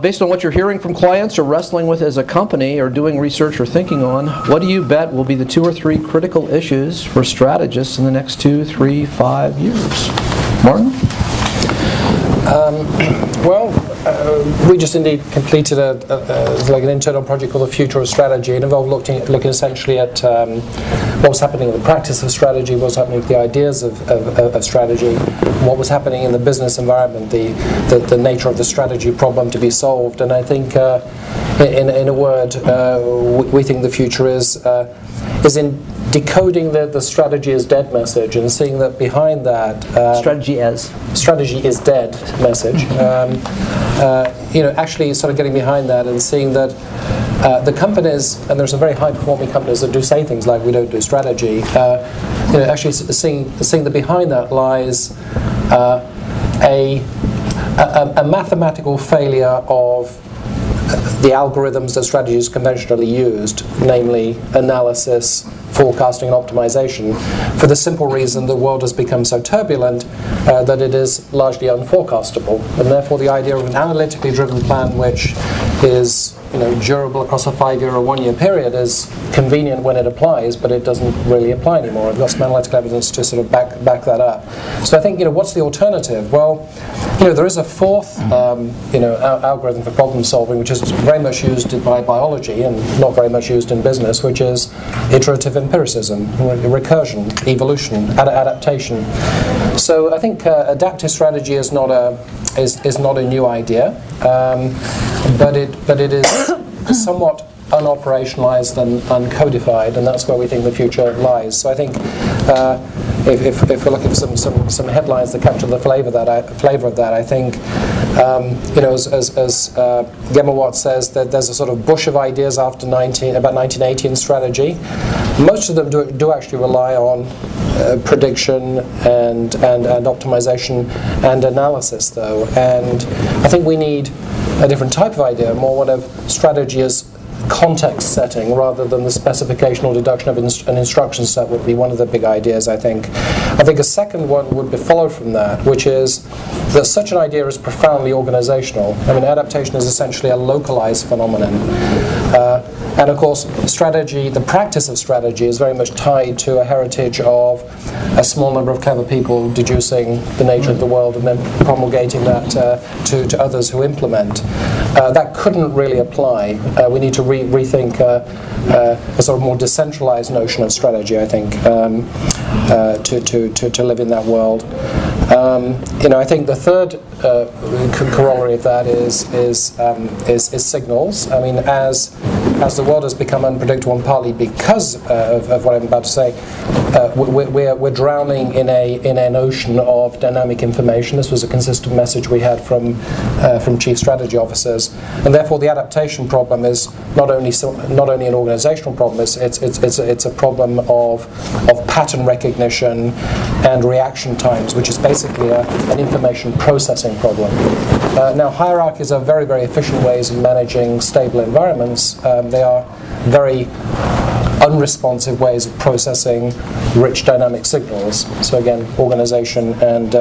based on what you're hearing from clients or wrestling with as a company or doing research or thinking on, what do you bet will be the 2 or 3 critical issues for strategists in the next 2, 3, 5 years? Martin? We just indeed completed an internal project called the Future of Strategy. It involved looking essentially at what was happening in the practice of strategy, what was happening with the ideas of strategy, what was happening in the business environment, the nature of the strategy problem to be solved. And I think, in a word, we think the future is in decoding the strategy is dead message and seeing that behind that strategy is dead message. Actually sort of getting behind that and seeing that the companies, and there's some very high performing companies that do say things like we don't do strategy, actually seeing that behind that lies a mathematical failure of the algorithms that strategy is conventionally used, namely analysis, forecasting and optimization, for the simple reason the world has become so turbulent that it is largely unforecastable, and therefore the idea of an analytically driven plan which is durable across a 5-year or 1-year period is convenient when it applies, but it doesn't really apply anymore. I've got some analytical evidence to sort of back that up. So I think, what's the alternative? Well, there is a fourth algorithm for problem solving, which is very much used by biology and not very much used in business, which is iterative empiricism, recursion, evolution, adaptation. So I think adaptive strategy is not a new idea, but it is somewhat unoperationalized and uncodified, and that's where we think the future lies. So I think if we're looking for some headlines that capture the flavor of that, I think as Gemma Watt says, that there's a sort of bush of ideas after about 1980 in strategy. Most of them do actually rely on prediction and optimization and analysis, though, and I think we need a different type of idea, more one of strategy as context setting rather than the specification or deduction of an instruction set would be one of the big ideas, I think. I think a second one would be followed from that, which is that such an idea is profoundly organizational. I mean, adaptation is essentially a localized phenomenon. And of course, strategy, the practice of strategy, is very much tied to a heritage of a small number of clever people deducing the nature of the world and then promulgating that to others who implement. That couldn't really apply. We need to rethink a sort of more decentralized notion of strategy, I think, to live in that world. I think the third corollary of that is signals. I mean, as the world has become unpredictable, and partly because of what I'm about to say, we're drowning in an ocean of dynamic information. This was a consistent message we had from chief strategy officers, and therefore the adaptation problem is not only an organizational problem. It's a problem of pattern recognition and reaction times, which is basically an information processing problem. Now, hierarchies are very, very efficient ways of managing stable environments. They are very unresponsive ways of processing rich dynamic signals. So again, organization and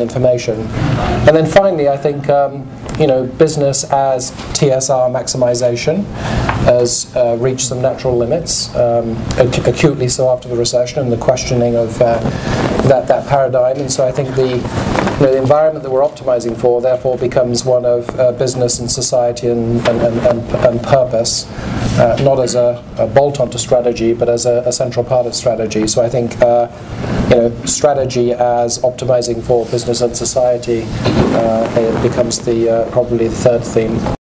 information. And then finally, I think business as TSR maximization has reached some natural limits, acutely so after the recession and the questioning of that paradigm. And so I think the environment that we're optimizing for therefore becomes one of business and society and purpose, not as a bolt-on to strategy, but as a central part of strategy. So I think strategy as optimizing for business and society it becomes probably the third theme.